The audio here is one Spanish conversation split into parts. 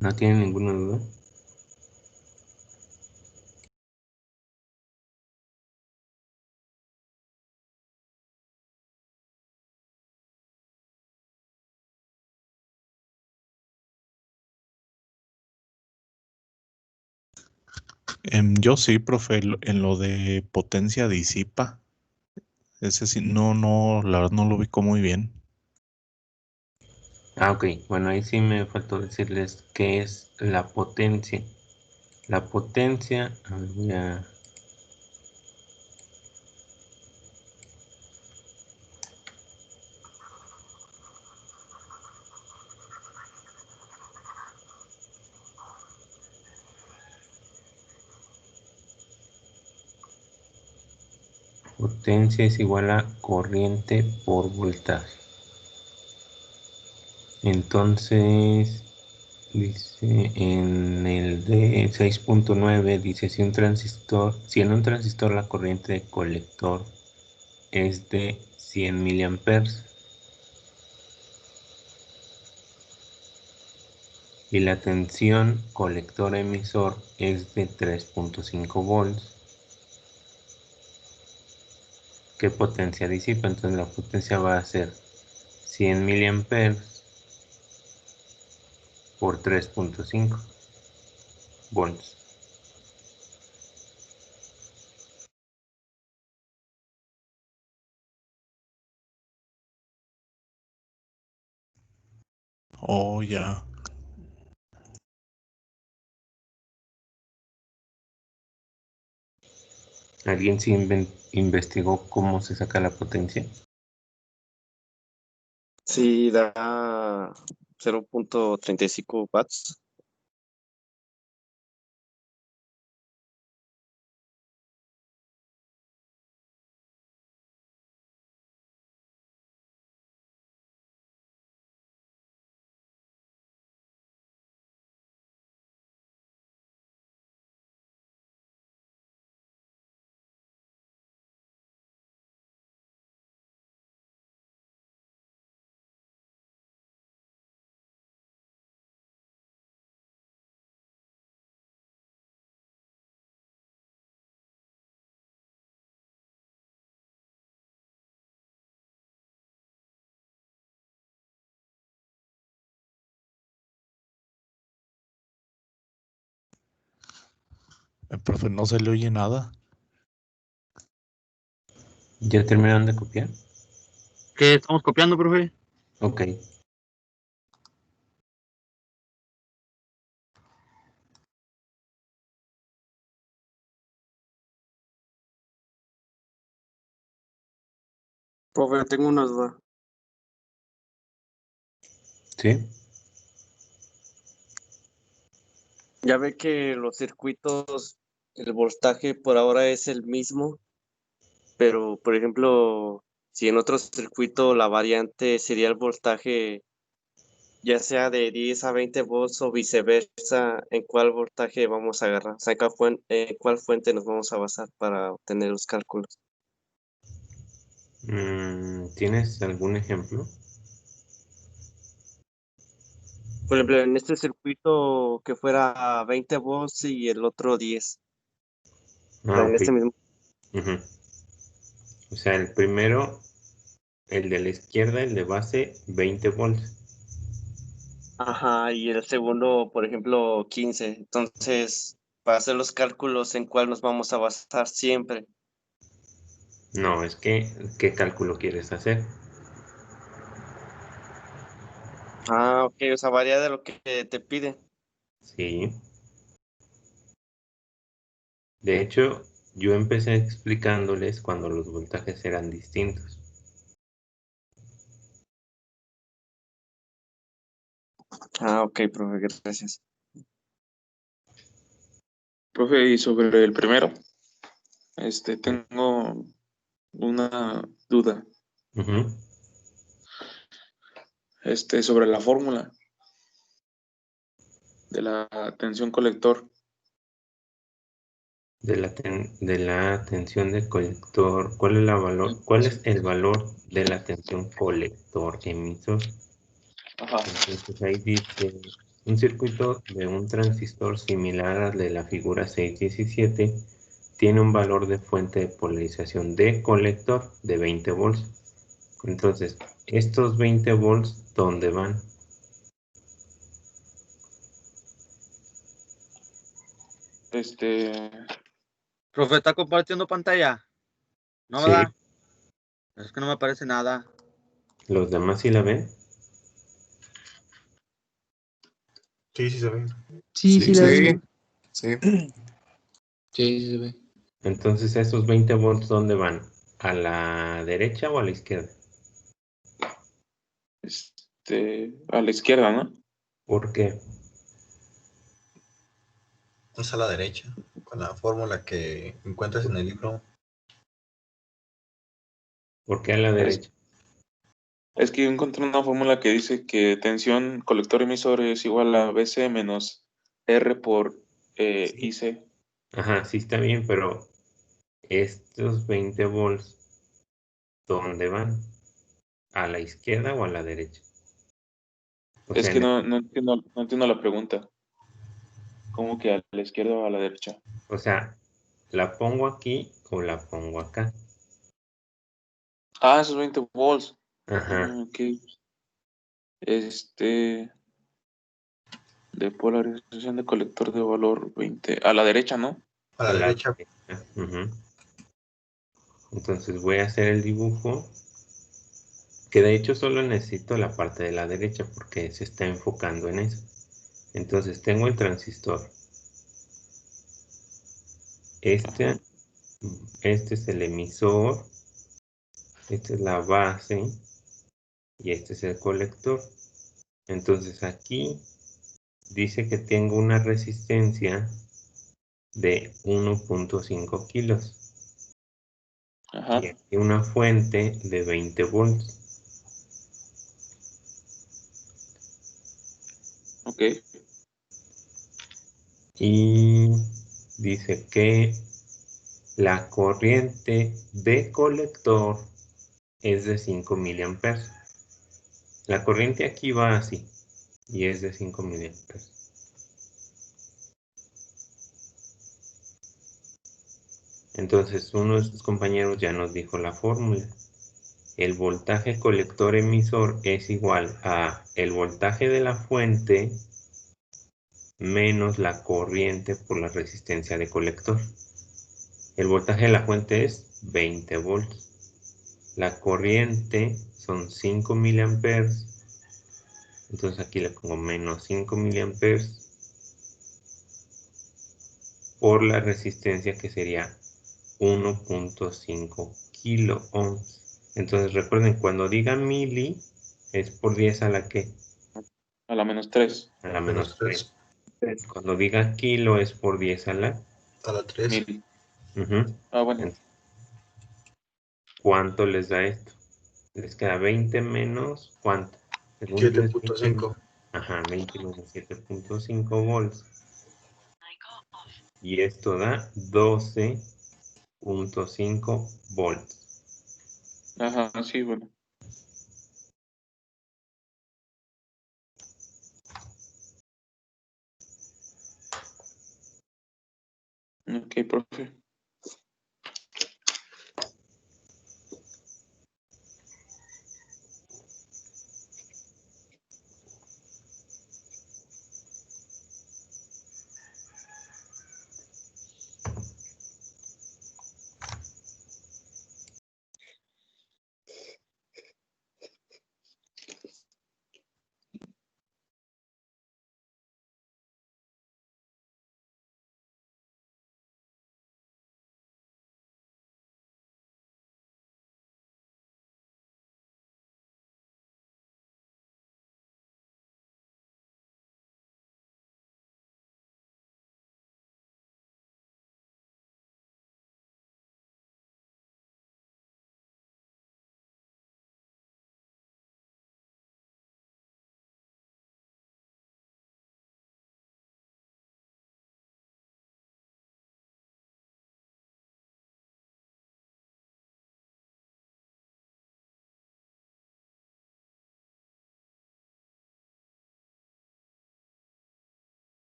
¿No tienen ninguna duda? Yo sí, profe, en lo de potencia disipa. Ese sí, no, la verdad no lo ubico muy bien. Ok, bueno, ahí sí me faltó decirles qué es la potencia. La potencia, a ver, voy a... Potencia es igual a corriente por voltaje. Entonces, dice en el de 6.9, dice si en un transistor la corriente de colector es de 100 miliamperes y la tensión colector emisor es de 3.5 volts, ¿qué potencia disipa? Entonces la potencia va a ser 100 miliamperes por 3.5 volts. Oh, ya. ¿Alguien sí investigó cómo se saca la potencia? Sí, da 0.35 watts. Profe, no se le oye nada. ¿Ya terminaron de copiar? ¿Qué estamos copiando, profe? Ok. Profe, tengo una duda. ¿Sí? Ya ve que los circuitos, el voltaje por ahora es el mismo, pero por ejemplo, si en otro circuito la variante sería el voltaje, ya sea de 10 a 20 volts o viceversa, ¿en cuál voltaje vamos a agarrar? O sea, ¿en cuál fuente nos vamos a basar para obtener los cálculos? ¿Tienes algún ejemplo? Por ejemplo, en este circuito que fuera 20 volts y el otro 10. O sea, Ah, en ok. este mismo. Ujú. O sea, el primero, el de la izquierda, el de base, 20 volts. Ajá, y el segundo, por ejemplo, 15. Entonces, para hacer los cálculos, ¿en cuál nos vamos a basar siempre? No, es que, ¿qué cálculo quieres hacer? Ah, ok, o sea, varía de lo que te piden. Sí. De hecho, yo empecé explicándoles cuando los voltajes eran distintos. Ah, ok, profe, gracias. Profe, y sobre el primero, tengo una duda, Ujú. sobre la fórmula de la tensión colector. De la tensión del colector, ¿cuál es el valor de la tensión colector emisor? Ajá. Entonces ahí dice Un circuito de un transistor similar al de la figura 617 tiene un valor de fuente de polarización de colector de 20 volts. Entonces, estos 20 volts, ¿dónde van? Profe, ¿está compartiendo pantalla? ¿No, Sí. verdad? Es que no me aparece nada. ¿Los demás sí la ven? Sí, sí se ve. Sí, la veo. Sí. Sí, se ve. Entonces, ¿esos 20 volts dónde van? ¿A la derecha o a la izquierda? A la izquierda, ¿no? ¿Por qué? Es a la derecha, con la fórmula que encuentras en el libro. ¿Por qué a la derecha? Es que yo encontré una fórmula que dice que tensión colector emisor es igual a BC menos R por IC. Ajá, sí está bien, pero estos 20 volts, ¿dónde van? ¿A la izquierda o a la derecha? O Es sea, que no entiendo la pregunta. ¿Cómo que a la izquierda o a la derecha? o sea, ¿la pongo aquí o la pongo acá? Ah, esos 20 volts. Ajá, Ok. De polarización de colector de valor 20. A la derecha, ¿no? A la derecha. derecha. Ujú. Entonces voy a hacer el dibujo, que de hecho solo necesito la parte de la derecha porque se está enfocando en eso. Entonces tengo el transistor. Este, este es el emisor, esta es la base y este es el colector. Entonces aquí dice que tengo una resistencia de 1.5 kilos Ajá. y aquí una fuente de 20 volts. Ok. Y dice que la corriente de colector es de 5 miliamperes. La corriente aquí va así y es de 5 miliamperes. Entonces uno de sus compañeros ya nos dijo la fórmula. El voltaje colector emisor es igual a el voltaje de la fuente menos la corriente por la resistencia de colector. El voltaje de la fuente es 20 volts. La corriente son 5 miliamperes. Entonces aquí le pongo menos 5 miliamperes por la resistencia que sería 1.5 kilo ohms. Entonces recuerden, cuando diga mili es por 10 a la que? A la menos 3. A la Menos menos 3. 3. Cuando diga kilo es por 10 a la. A la 3. Ujú. Ah, bueno. ¿Cuánto les da esto? Les queda 20 menos, ¿cuánto? Según yo es 7.5. Ajá, 20 menos 7.5 volts. Y esto da 12.5 volts. Ajá, sí, bueno. Ok, profe.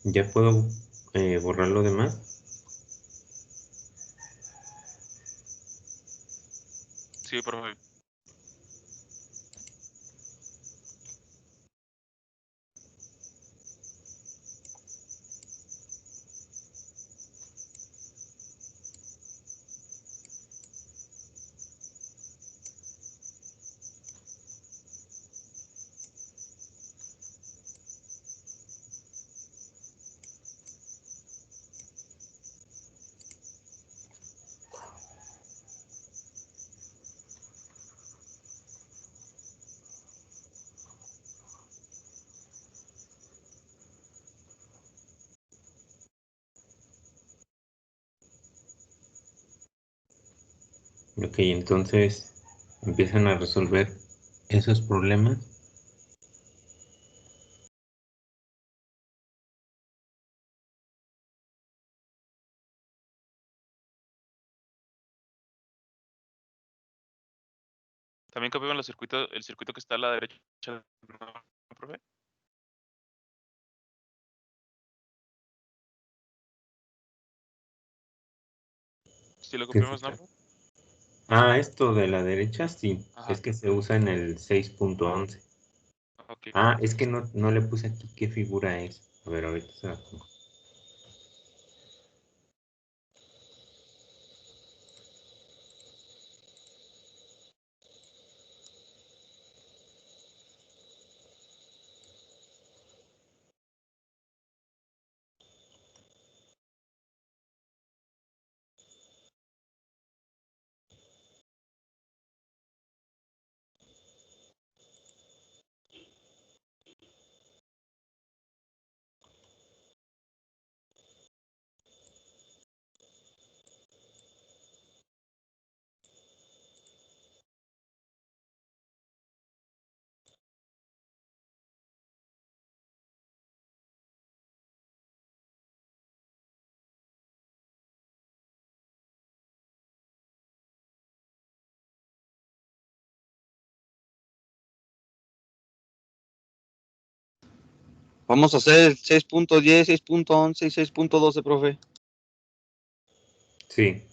¿Ya puedo borrar lo demás? Sí, profe. Ok, entonces empiezan a resolver esos problemas. También copiaban el circuito que está a la derecha, ¿no, profe? Si lo ¿Qué es copiamos, ¿no, esto? profe? Ah, esto de la derecha, sí. Ajá. Es que se usa en el 6.11. Ok. Ah, es que no le puse aquí qué figura es. A ver, ahorita se la pongo. Vamos a hacer 6.10, 6.11 y 6.12, profe. Sí.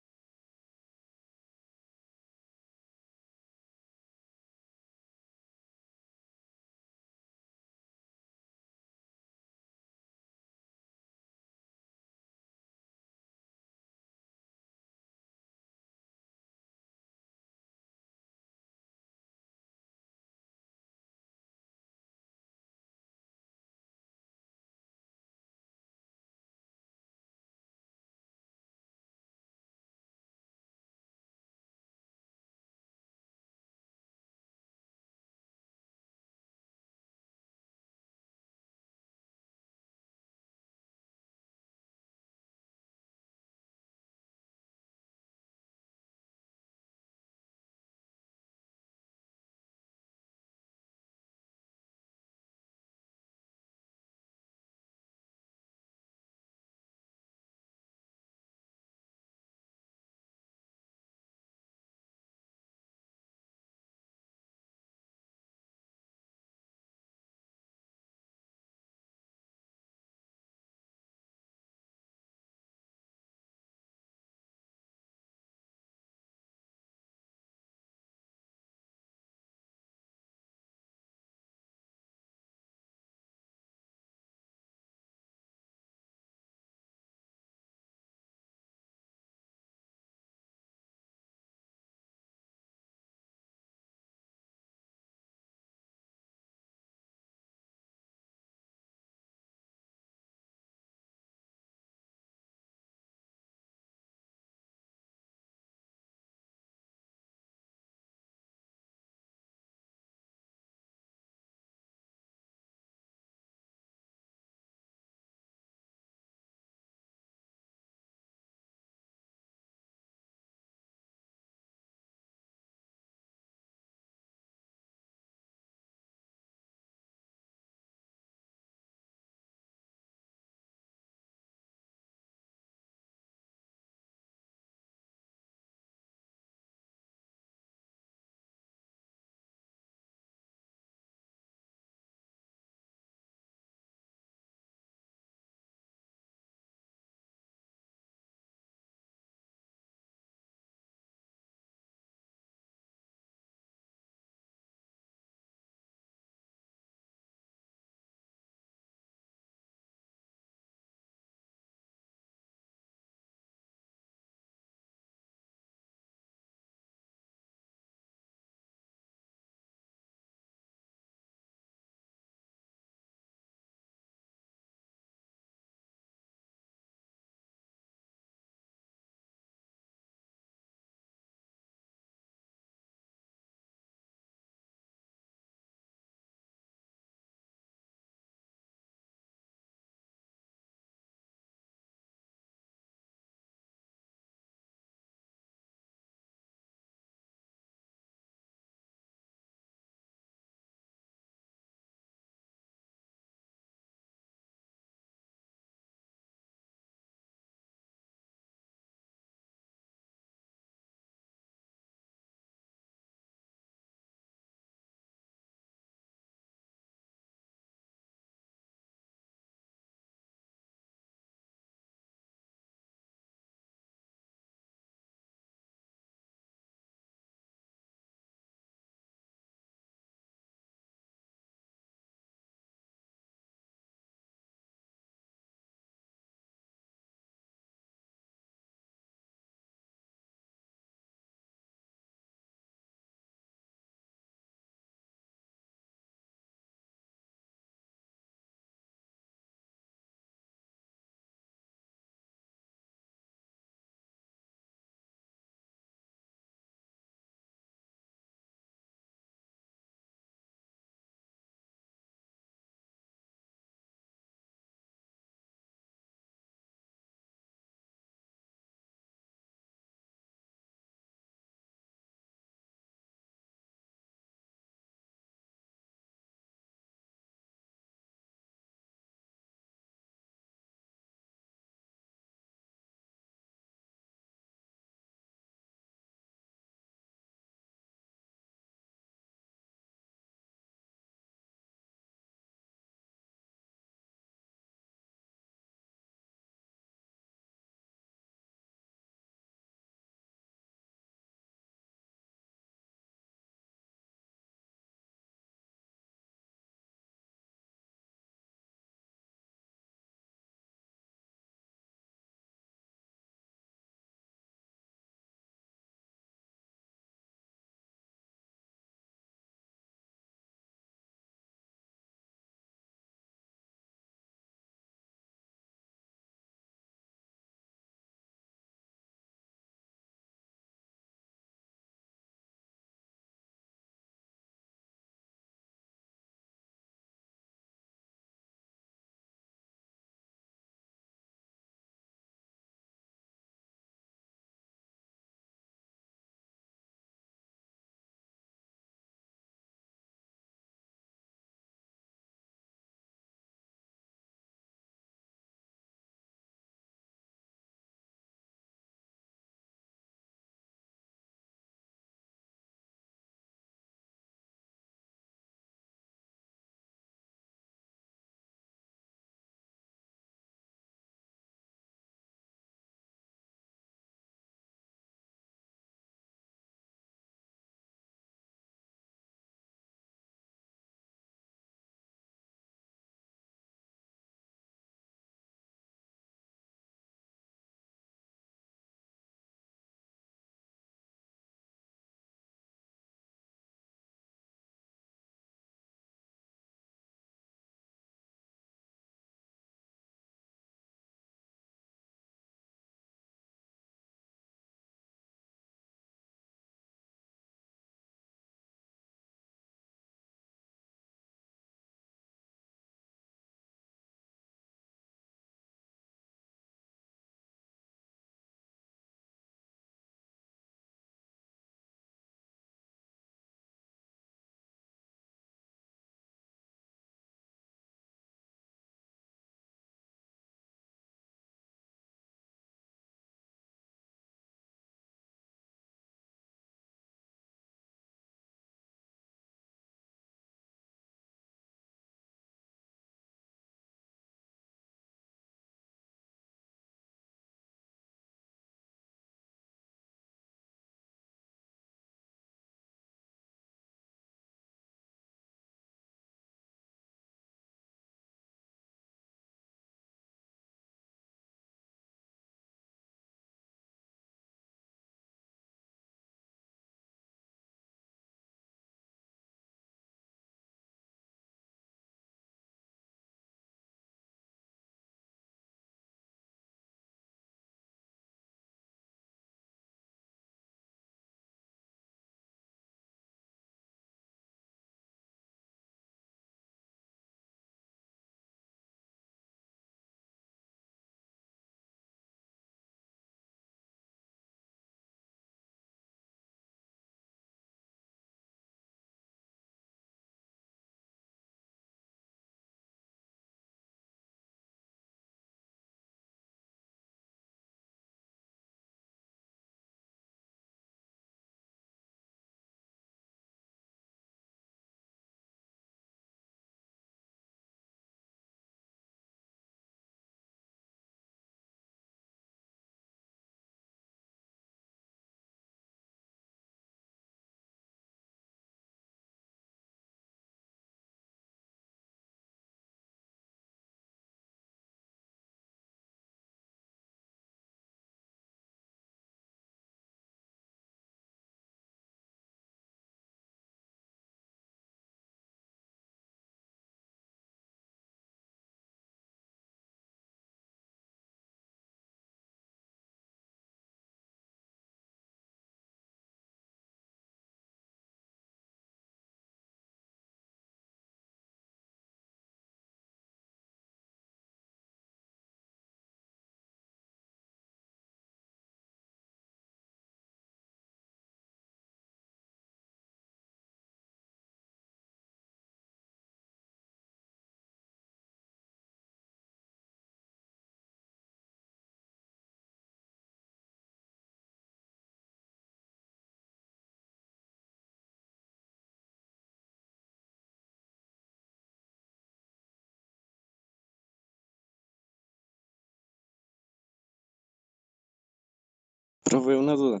Profe, una duda.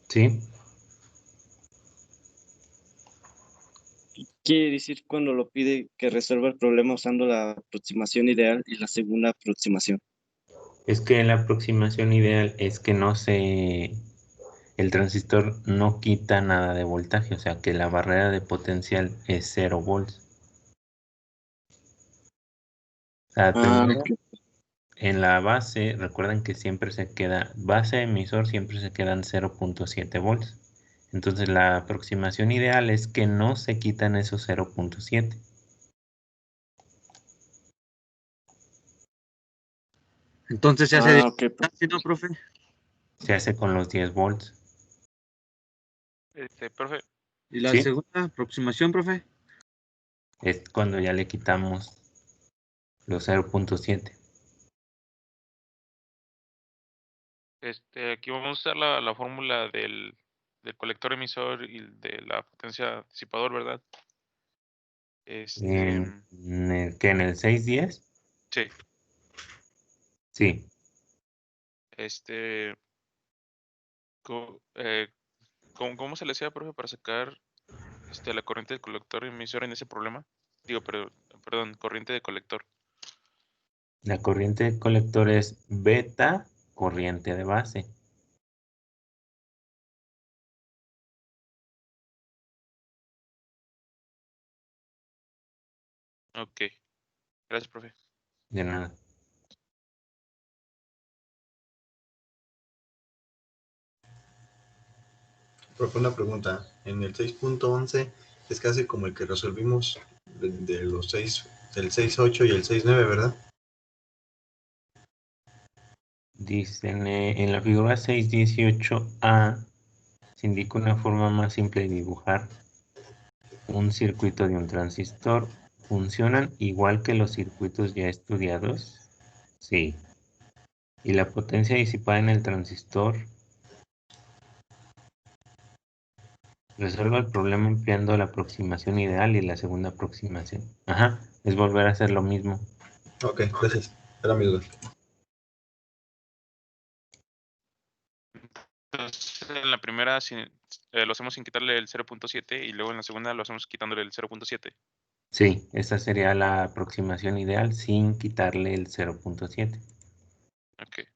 ¿Sí? Quiere decir cuando lo pide que resuelva el problema usando la aproximación ideal y la segunda aproximación. Es que la aproximación ideal es que el transistor no quita nada de voltaje, o sea que la barrera de potencial es 0 volts. O sea, primero Ok. en la base, recuerden que siempre se queda, base emisor siempre se quedan 0.7 volts. Entonces la aproximación ideal es que no se quitan esos 0.7. Entonces se hace Ok, profe. ¿sí, no, profe? Se hace con los 10 volts. Profe, ¿Y la ¿Sí? segunda aproximación, profe? Es cuando ya le quitamos los 0.7. aquí vamos a usar la fórmula del colector emisor y de la potencia disipador, ¿verdad? ¿En el 610? Sí, Sí. este, ¿cómo se le hacía, profe, para sacar la corriente del colector emisor en ese problema? Digo, perdón, corriente de colector. La corriente de colector es beta corriente de base. Ok, gracias, profe. De nada. Profe, una pregunta. En el 6.11 es casi como el que resolvimos de los 6, del 6.8 y el 6.9, ¿verdad? Dicen en la figura 618A se indica una forma más simple de dibujar un circuito de un transistor. ¿Funcionan igual que los circuitos ya estudiados? Sí. ¿Y la potencia disipada en el transistor? Resuelva el problema empleando la aproximación ideal y la segunda aproximación. Ajá, es volver a hacer lo mismo. Ok, gracias. Era mi duda. Entonces, en la primera lo hacemos sin quitarle el 0.7 y luego en la segunda lo hacemos quitándole el 0.7. Sí, esa sería la aproximación ideal sin quitarle el 0.7. Ok.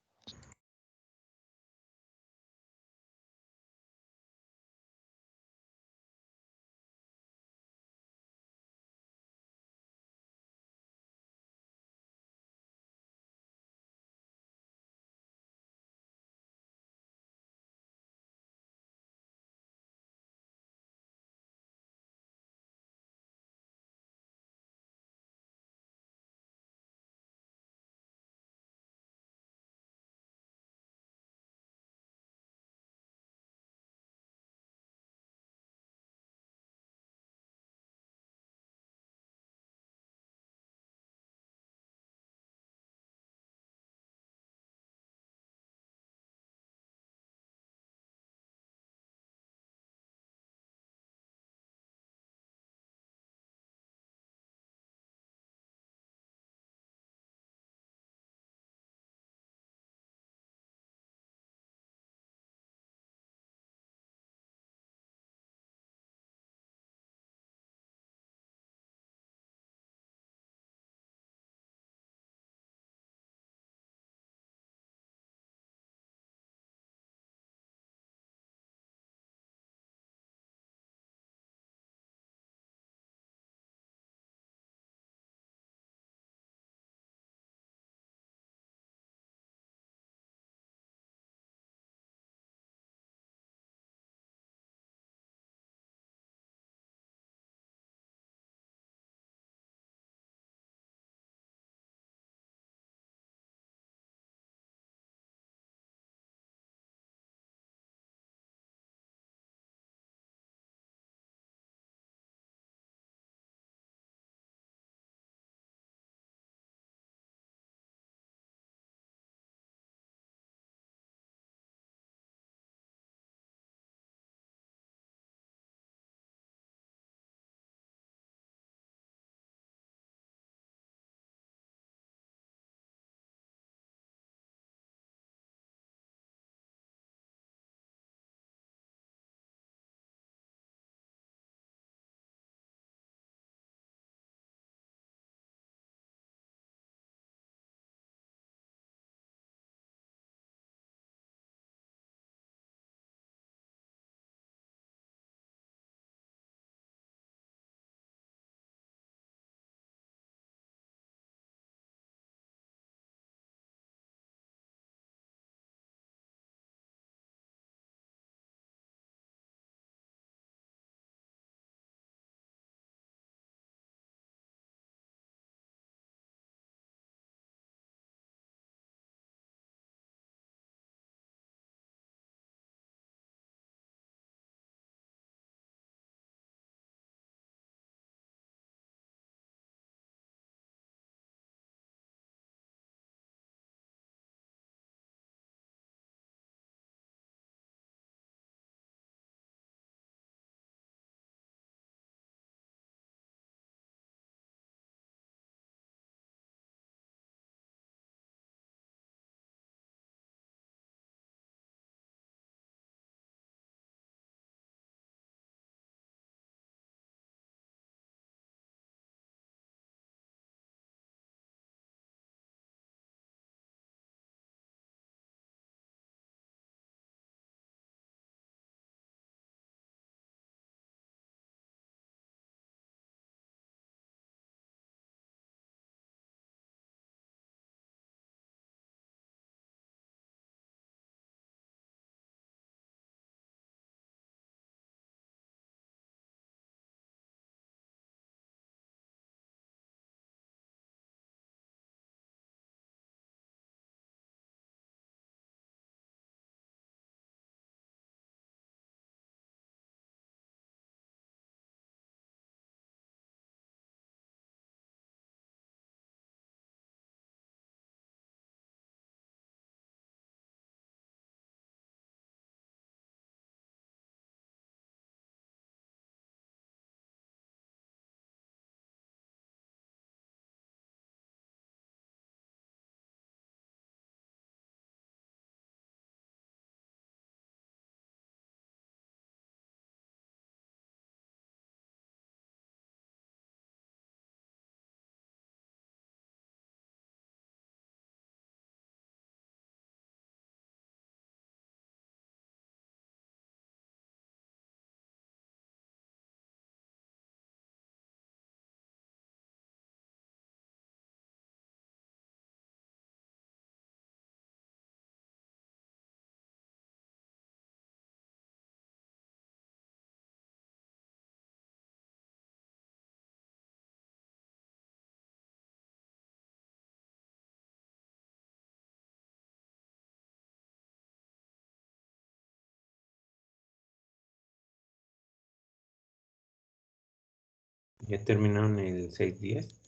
¿Ya terminaron el 610?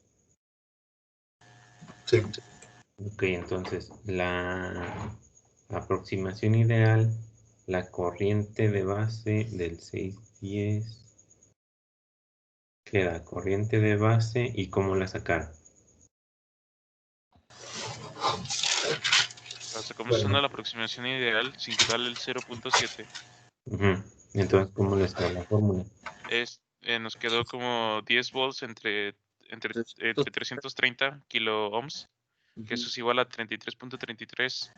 Sí. Ok, entonces la aproximación ideal, la corriente de base del 610 queda corriente de base y cómo la sacaron. La sacamos Bueno. usando la aproximación ideal sin quitarle el 0.7. Ujú. Entonces, ¿cómo les queda la fórmula? Nos quedó como 10 volts entre 330 kilo ohms, que eso es igual a 33.33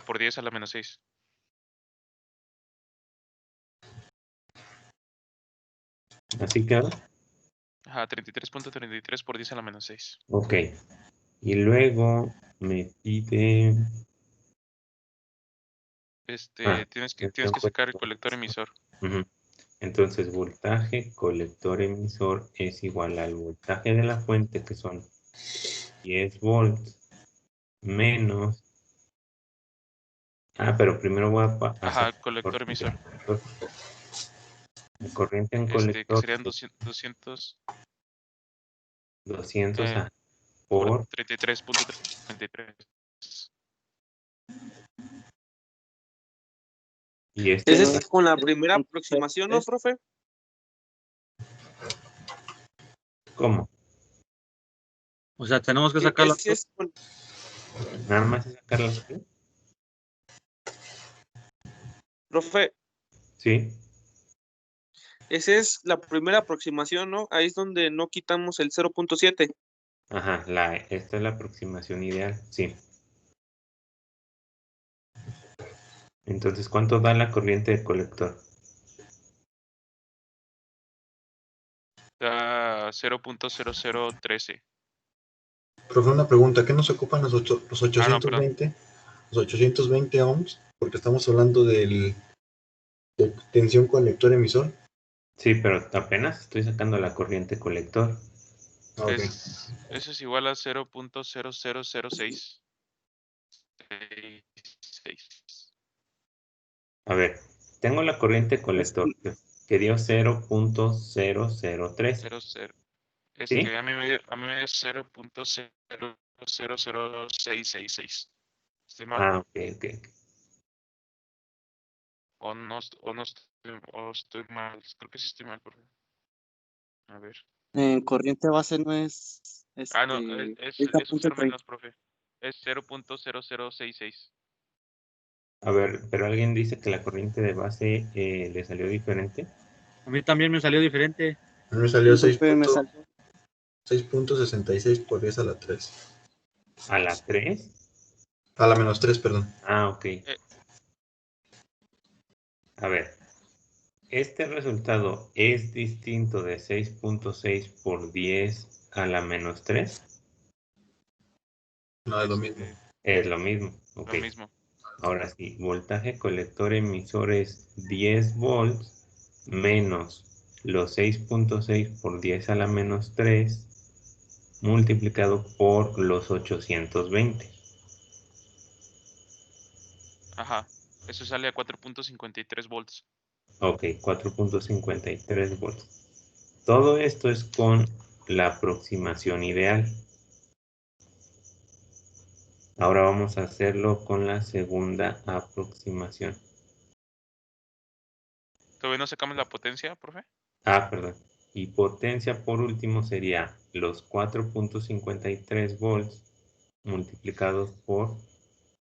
por 10 a la menos 6. ¿Así queda? Ajá, 33.33 por 10 a la menos 6. Ok. Y luego me pide... Tienes que tensión sacar el colector. colector emisor. Ujú. Entonces, voltaje colector emisor es igual al voltaje de la fuente, que son 10 volts, menos... pero primero voy a Ajá, hacer colector emisor. la corriente en Que colector serían 200 200 por por... 33.33. Y este Ese no es con la primera aproximación, ¿no, profe? ¿Cómo? O sea, tenemos que sacarlo. Ese es con- Nada más es sacar la... Profe, Sí. esa es la primera aproximación, ¿no? Ahí es donde no quitamos el 0.7. Ajá, esta es la aproximación ideal, sí. Entonces, ¿cuánto da la corriente del colector? Da 0.0013. Profe, una pregunta, ¿qué nos ocupan los No, perdón. 820? Los 820 ohms, porque estamos hablando de tensión colector emisor. Sí, pero apenas estoy sacando la corriente colector. Ok. Eso es igual a 0.0006. A ver, tengo la corriente colector que dio 0.003. 00. ¿Sí? A mí me dio 0.000666. ¿Estoy mal? Ok, ok. O estoy mal. Creo que sí estoy mal, por favor. A ver. En corriente base no es No, es un cero 30.30. menos, profe. Es 0.0066. A ver, pero alguien dice que la corriente de base le salió diferente. A mí también me salió diferente. A mí me salió Sí, profe, me salió. 6.66 por 10 a la 3. ¿A la 3? A la menos 3, perdón. Ok. A ver, este resultado es distinto de 6.6 por 10 a la menos 3. No, es lo mismo. Es lo mismo. Ok. Lo mismo. Ahora sí, voltaje colector emisor es 10 volts menos los 6.6 por 10 a la menos 3 multiplicado por los 820. Ajá. Eso sale a 4.53 volts. Ok, 4.53 volts. Todo esto es con la aproximación ideal. Ahora vamos a hacerlo con la segunda aproximación. ¿Todavía no sacamos la potencia, profe? Perdón. Y potencia por último sería los 4.53 volts multiplicados por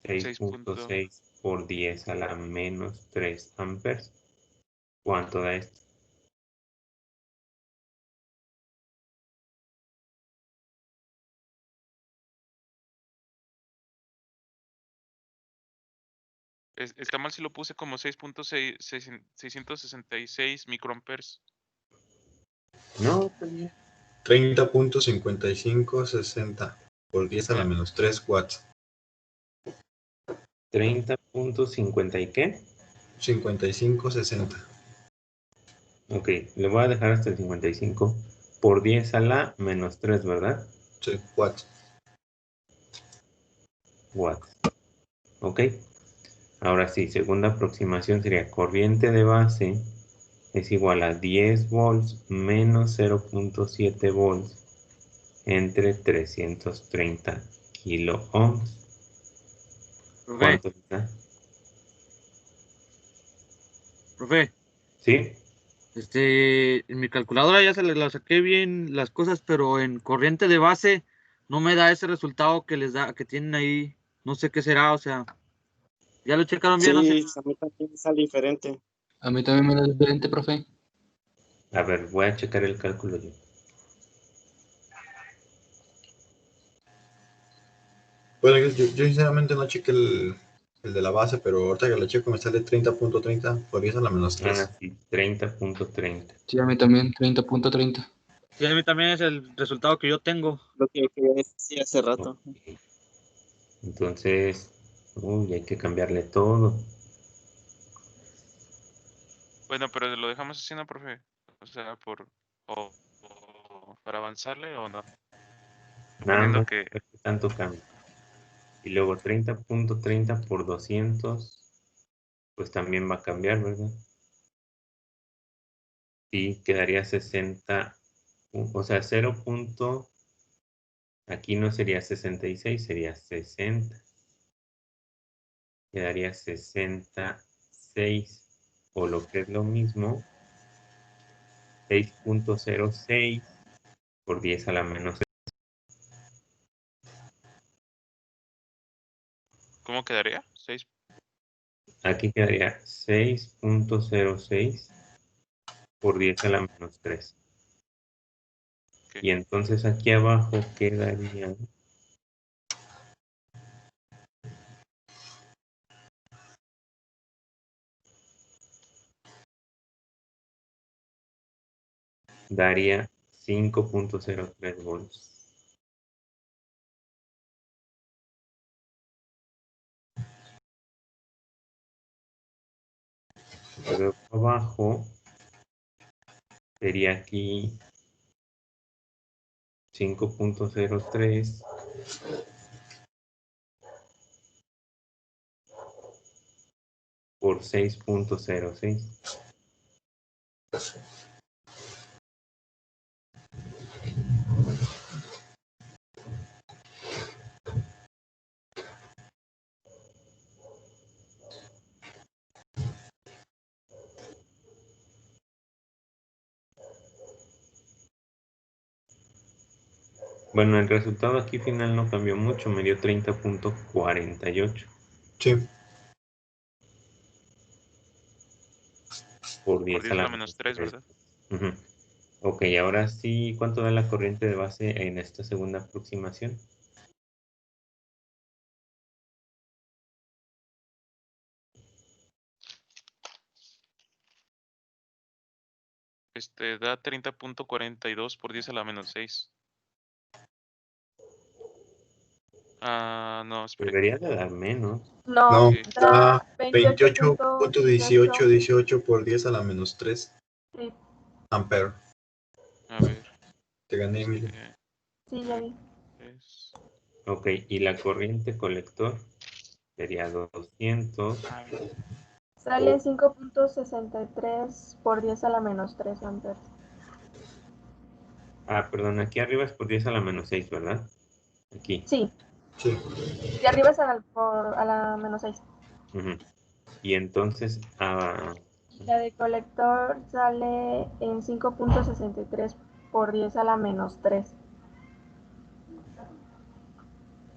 6.6 por 10 a la menos 3 amperes. ¿Cuánto da esto? Está mal si lo puse como 666 microamperes. No, está bien. 30.5560 por 10 a la menos 3 watts. 30.50 y qué? 5560. Ok, le voy a dejar hasta el 55 por 10 a la menos 3, ¿verdad? Sí, watts. Watts. Ok. Ahora sí, segunda aproximación sería corriente de base es igual a 10 volts menos 0.7 volts entre 330 kilo ohms. Profe, ¿Cuánto está? profe, ¿Sí? en mi calculadora ya se la saqué bien las cosas, pero en corriente de base no me da ese resultado que les da, que tienen ahí. No sé qué será, o sea, ¿ya lo checaron bien? O sea, Sí, a mí también sale diferente. A mí también me da diferente, profe. A ver, voy a checar el cálculo yo. Bueno, yo sinceramente no chequé el de la base, pero ahorita que lo checo me sale 30.30 por 10 a la menos 3. Ah, sí, 30.30. Sí, a mí también, 30.30. sí, a mí también es el resultado que yo tengo. Lo que decía hace rato. Ok. Entonces, uy, hay que cambiarle todo. Bueno, pero lo dejamos así, ¿no, profe? O sea, para avanzarle o no. Nada Suponiendo más que, ver qué tanto cambia. Y luego 30.30 por 200, pues también va a cambiar, ¿verdad? Y quedaría 60, o sea, 0. Aquí no sería 66, sería 60. Quedaría 66, o lo que es lo mismo, 6.06 por 10 a la menos 6. ¿cómo quedaría? 6. Aquí quedaría 6.06 por 10 a la menos 3. ¿Qué? Y entonces aquí abajo quedaría daría 5.03 volts. Luego abajo sería aquí 5.03 por 6.06. Bueno, el resultado aquí final no cambió mucho, me dio 30.48 Sí, por Por 10 a 10 a la la menos 3,3. ¿verdad? Ujú. Ok, ahora sí, ¿cuánto da la corriente de base en esta segunda aproximación? Da 30.42 por 10 a la menos 6. Ah, no, espere. Debería de dar menos. no, Sí. da 28.18. 28.18 por 10 a la menos 3 Sí, ampere. A ver. Te gané, Emilio. sí, ya vi. Ok, y la corriente colector sería 200. Sale 5.63 por 10 a la menos 3 amperes. Ah, perdón, aquí arriba es por 10 a la menos 6, ¿verdad? Aquí. Sí, Sí. y arriba es a la menos 6. Ujú. Y entonces, La de colector sale en 5.63 por 10 a la menos 3.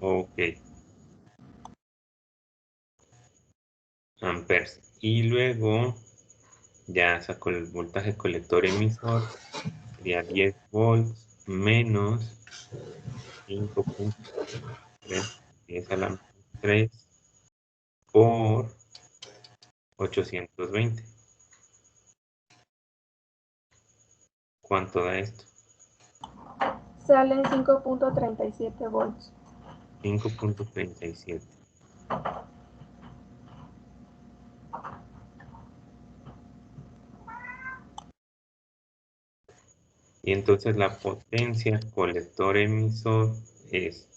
ok. Amperes. Y luego ya sacó el voltaje colector emisor. Sería 10 volts menos 5.3, 10 a la menos 3 por 820. ¿Cuánto da esto? Sale en 5.37 volts. 5.37. Y entonces la potencia colector emisor es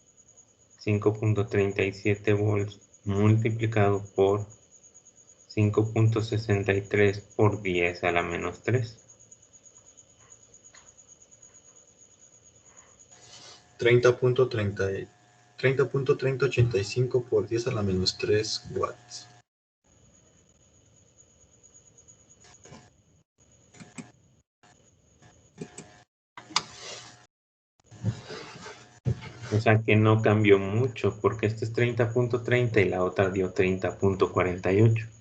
5.37 volts multiplicado por 5.63 por 10 a la menos 3. 30.3085 por 10 a la menos 3 watts. O sea que no cambió mucho, porque este es 30.30 y la otra dio 30.48.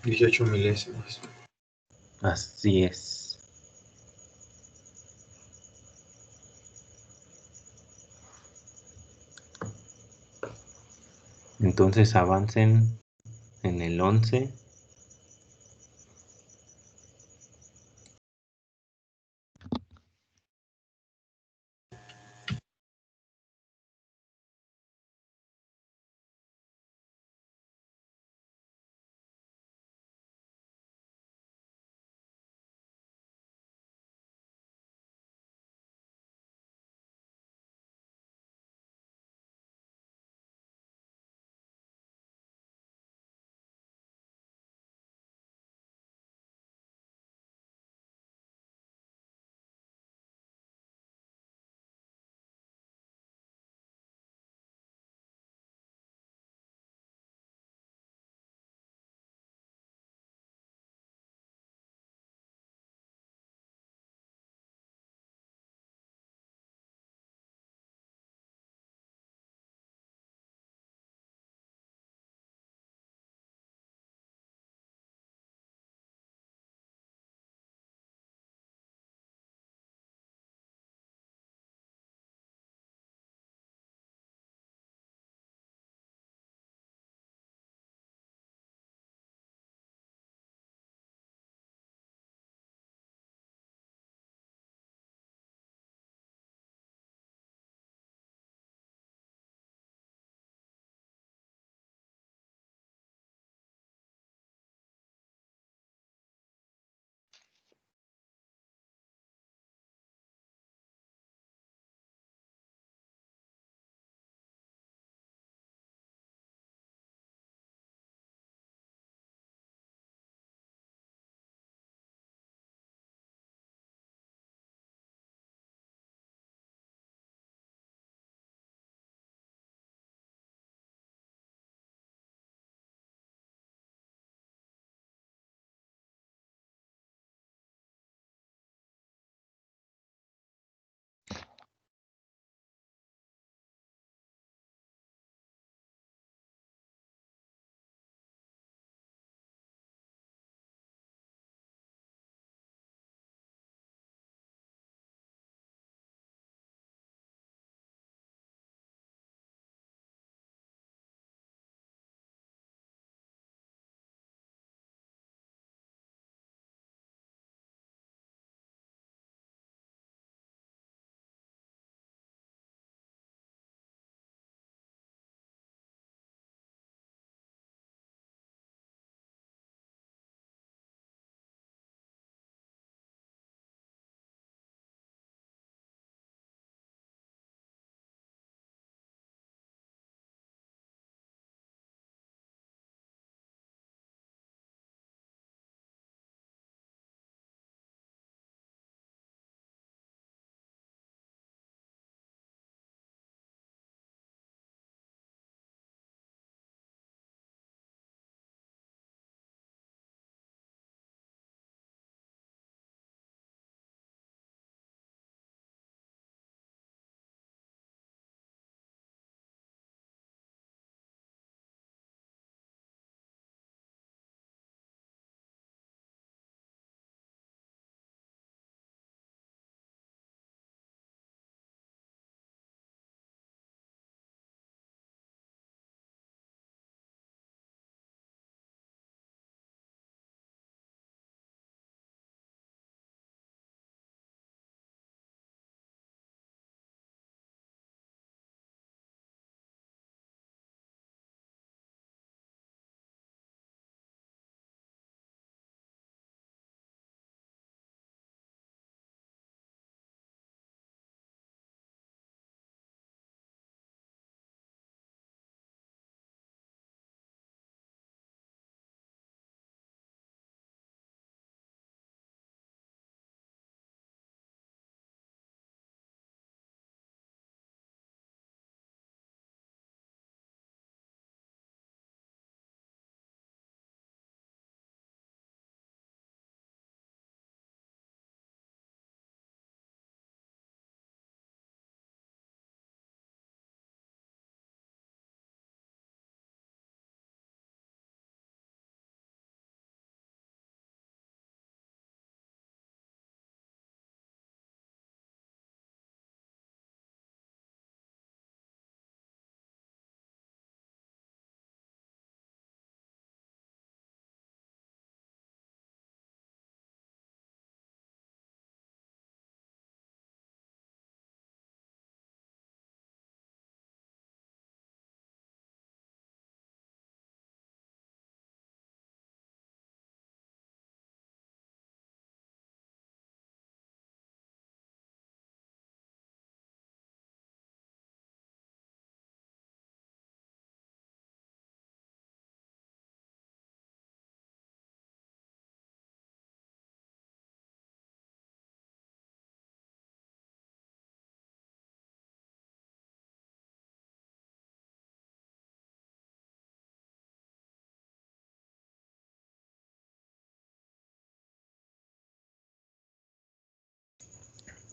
18 milésimas. Así es. Entonces avancen en el 11.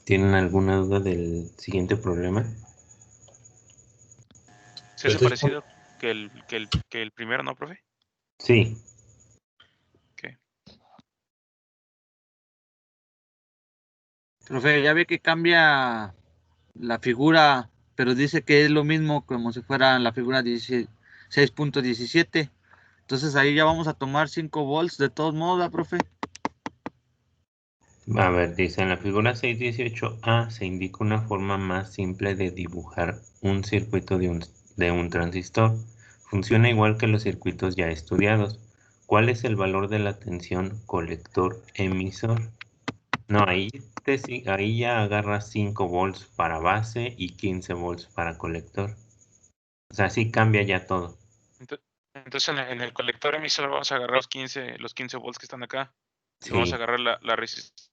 ¿Tienen alguna duda del siguiente problema? ¿Se hace parecido que el primero, no, profe? Sí. Ok. Profe, ya ve que cambia la figura, pero dice que es lo mismo como si fuera la figura 6.17. Entonces ahí ya vamos a tomar 5 volts de todos modos, ¿verdad, profe? A ver, dice en la figura 618A se indica una forma más simple de dibujar un circuito de un transistor. Funciona igual que los circuitos ya estudiados. ¿Cuál es el valor de la tensión colector-emisor? No, ahí ya agarras 5 volts para base y 15 volts para colector. O sea, sí cambia ya todo. Entonces en el colector emisor vamos a agarrar los 15 volts que están acá. Y Sí. vamos a agarrar la resistencia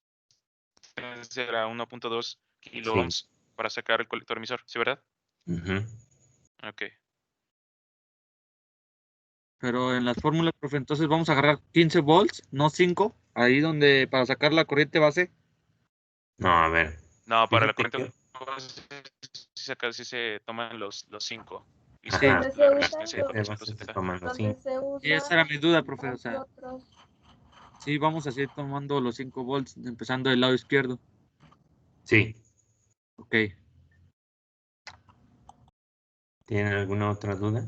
a 1.2 kilo ohms para sacar el colector emisor, ¿sí, verdad? Ok. Pero en las fórmulas, profe, entonces vamos a agarrar 15 volts, no 5, ahí donde para sacar la corriente base. No, a ver. No, para la corriente sí se toman los 5. Y Ajá. Donde se usan Se toman los donde 5. se usan Y esa era mi duda, profe, o sea, otros. sí, vamos a seguir tomando los 5 volts, empezando del lado izquierdo. Sí. Ok. ¿Tienen alguna otra duda?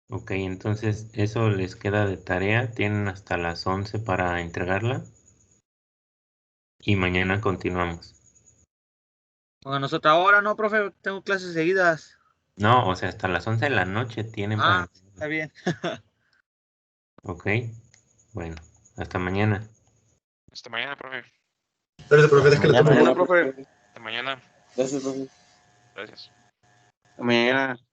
Ok, entonces eso les queda de tarea. Tienen hasta las 11 para entregarla. Y mañana continuamos. Bueno, nosotros ahora no, profe, tengo clases seguidas. No, o sea, hasta las 11 de la noche tienen para... Está bien. Ok, bueno, hasta mañana. Hasta mañana, profe. Gracias, profe. Es que le tomo. Mañana, profe. Hasta mañana. Gracias, profe. Gracias. Hasta mañana.